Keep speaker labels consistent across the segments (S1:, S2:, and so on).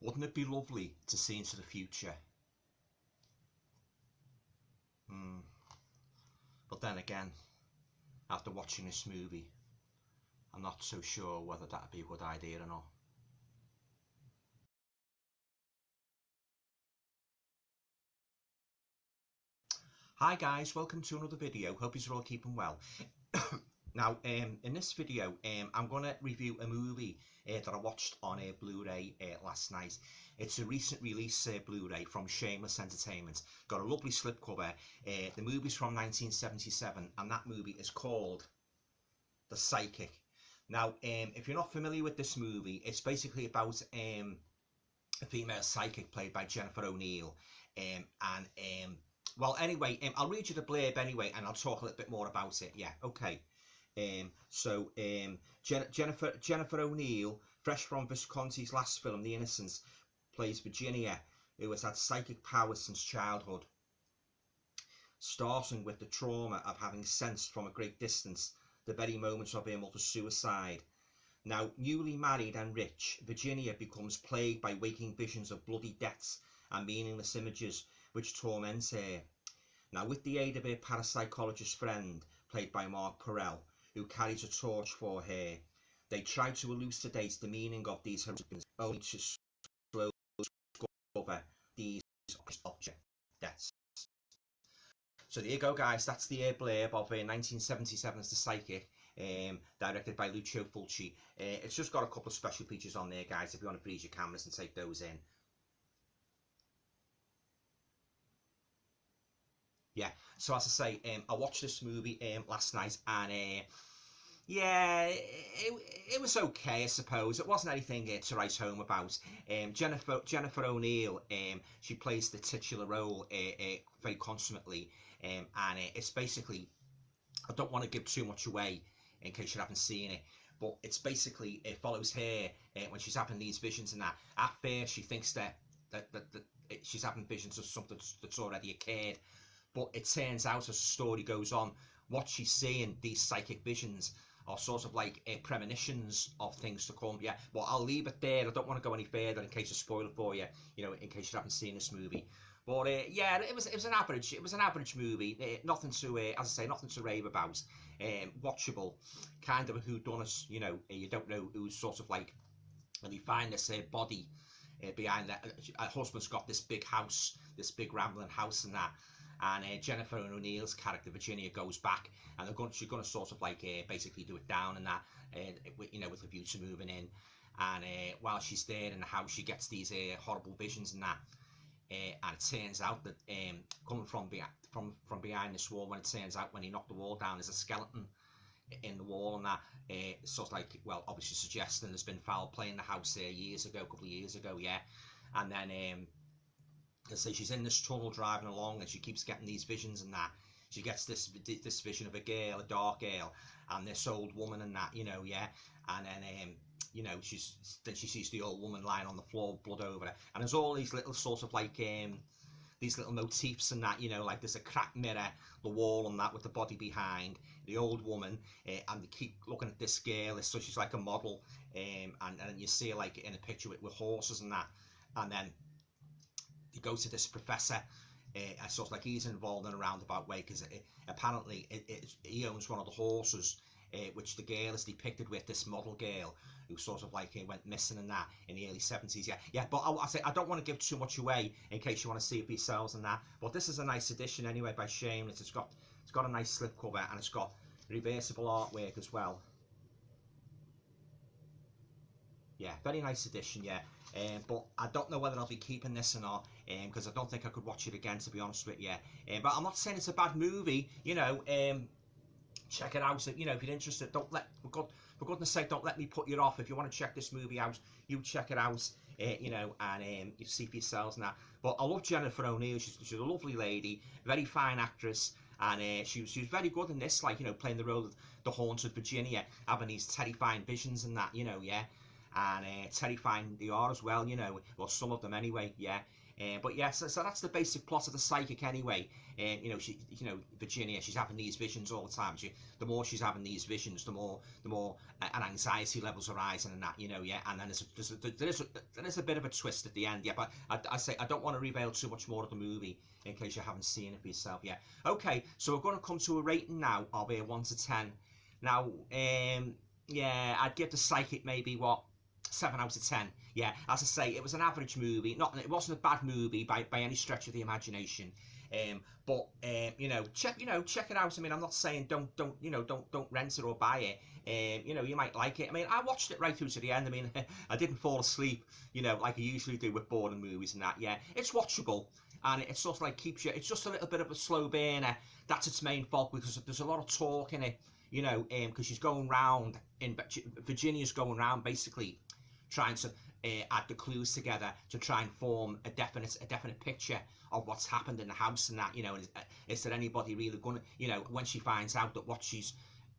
S1: Wouldn't it be lovely to see into the future? But then again, after watching this movie, I'm not so sure whether that'd be a good idea or not. Hi guys, welcome to another video. Hope you're all keeping well. Now, in this video, I'm going to review a movie that I watched on Blu-ray last night. It's a recent release Blu-ray from Shameless Entertainment. Got a lovely slipcover. The movie's from 1977, and that movie is called The Psychic. Now, if you're not familiar with this movie, it's basically about a female psychic played by Jennifer O'Neill. Well, anyway, I'll read you the blurb anyway, and I'll talk a little bit more about it. Yeah, okay. Jennifer O'Neill, fresh from Visconti's last film, The Innocents, plays Virginia, who has had psychic powers since childhood, starting with the trauma of having sensed from a great distance the very moments of her mother's suicide. Now, newly married and rich, Virginia becomes plagued by waking visions of bloody deaths and meaningless images which torment her. Now, with the aid of her parapsychologist friend, played by Mark Perrell, who carries a torch for her, they try to elucidate the meaning of these horrific, only to slowly discover these object deaths. So there you go, guys. That's the blurb of 1977's The Psychic, directed by Lucio Fulci. It's just got a couple of special features on there, guys, if you want to freeze your cameras and take those in. Yeah, so as I say, I watched this movie last night, and yeah, it was okay, I suppose. It wasn't anything to write home about. Jennifer O'Neill, she plays the titular role very consummately, and it's basically, I don't want to give too much away in case you haven't seen it, but it's basically, it follows her when she's having these visions and that. At first, she thinks that she's having visions of something that's already occurred. But it turns out, as the story goes on, what she's seeing, these psychic visions, are sort of like premonitions of things to come. Yeah, well, I'll leave it there. I don't want to go any further in case I spoil it for you. You know, in case you haven't seen this movie. But yeah, it was an average movie. Nothing to as I say, nothing to rave about. Watchable, kind of a whodunit. You know, you don't know who's sort of like, and you find this body behind that. Her husband's got this big house, this big rambling house, and that. And Jennifer O'Neill's character Virginia goes back, and she's going to sort of like basically do it down and that, you know, with a view to moving in. And while she's there in the house, she gets these horrible visions and that. And it turns out that coming from behind this wall, when it turns out when he knocked the wall down, there's a skeleton in the wall, and that sort of like, well, obviously suggesting there's been foul play in the house there a couple of years ago, yeah. And then so she's in this tunnel driving along, and she keeps getting these visions and that. She gets this vision of a girl, a dark girl, and this old woman and that, you know, yeah. And then you know, she sees the old woman lying on the floor, blood over her, and there's all these little sort of like these little motifs and that, you know, like there's a cracked mirror, the wall and that with the body behind the old woman, and they keep looking at this girl, so she's like a model, and you see her like in a picture with horses and that, and then they go to this professor, and sort of like he's involved in a roundabout way, because apparently he owns one of the horses, which the girl is depicted with, this model girl who sort of like went missing in that in the early 70s. Yeah, but I say I don't want to give too much away in case you want to see it for yourselves and that. But this is a nice edition anyway by Shameless. It's got a nice slipcover, and it's got reversible artwork as well. Yeah, very nice edition, yeah. But I don't know whether I'll be keeping this or not, because I don't think I could watch it again, to be honest with you. But I'm not saying it's a bad movie, you know. Check it out, you know, if you're interested. Don't let, for goodness sake, don't let me put you off. If you want to check this movie out, you check it out, you know, and you see for yourselves and that. But I love Jennifer O'Neill. She's a lovely lady, very fine actress, and she was very good in this, like, you know, playing the role of the haunted Virginia, having these terrifying visions and that, you know, yeah. and terrifying they are as well, you know, well, some of them anyway, yeah. But yeah, so that's the basic plot of The Psychic anyway. You know, Virginia, she's having these visions all the time. The more she's having these visions, the more an anxiety levels are rising and that, you know, yeah. And then there is a bit of a twist at the end, yeah. But I say I don't want to reveal too much more of the movie in case you haven't seen it for yourself, yeah. Okay, so we're going to come to a rating now of 1 to 10. Now, yeah, I'd give The Psychic maybe what, 7 out of 10. Yeah, as I say, it was an average movie. It wasn't a bad movie by any stretch of the imagination. But you know, check it out. I mean, I'm not saying don't rent it or buy it. You know, you might like it. I mean, I watched it right through to the end. I mean, I didn't fall asleep, you know, like I usually do with boring movies and that. Yeah, it's watchable, and it sort of like keeps you. It's just a little bit of a slow burner. That's its main fault, because there's a lot of talk in it. You know, because she's going round Virginia's going round basically trying to add the clues together to try and form a definite picture of what's happened in the house and that, you know. Is there anybody really gonna, you know, when she finds out that what she's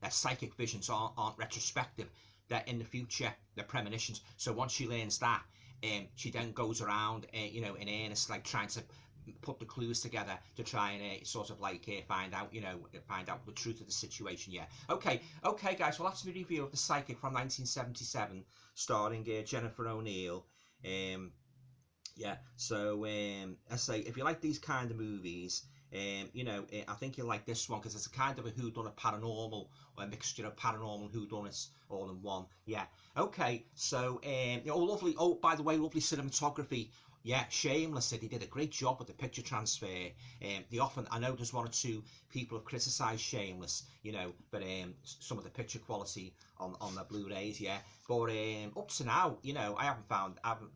S1: psychic visions aren't retrospective, they're in the future, they're premonitions. So once she learns that, she then goes around, you know, in earnest, like trying to put the clues together to try and sort of like find out the truth of the situation. Yeah. Okay, guys. Well, that's the review of The Psychic from 1977, starring Jennifer O'Neill. Yeah. So I say, if you like these kind of movies, you know, I think you'll like this one, because it's a kind of a whodunit paranormal, or a mixture of paranormal and whodunits all in one. Yeah. Okay. So you know, lovely. Oh, by the way, lovely cinematography. Yeah, Shameless said he did a great job with the picture transfer. I know there's one or two people have criticised Shameless, you know, but some of the picture quality on the Blu-rays, yeah. But up to now, you know, I haven't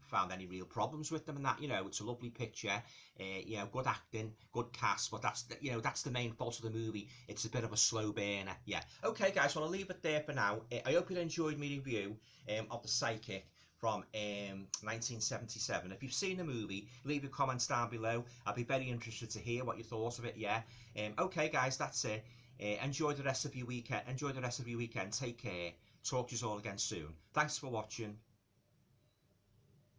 S1: found any real problems with them and that. You know, it's a lovely picture, you know, good acting, good cast. But that's the main fault of the movie. It's a bit of a slow burner. Yeah. Okay, guys, well, I'll leave it there for now. I hope you enjoyed my review of The Psychic from 1977. If you've seen the movie, leave your comments down below. I'll be very interested to hear what you thought of it. Yeah. Okay, guys, that's it. Enjoy the rest of your weekend. Take care. Talk to you all again soon. Thanks for watching.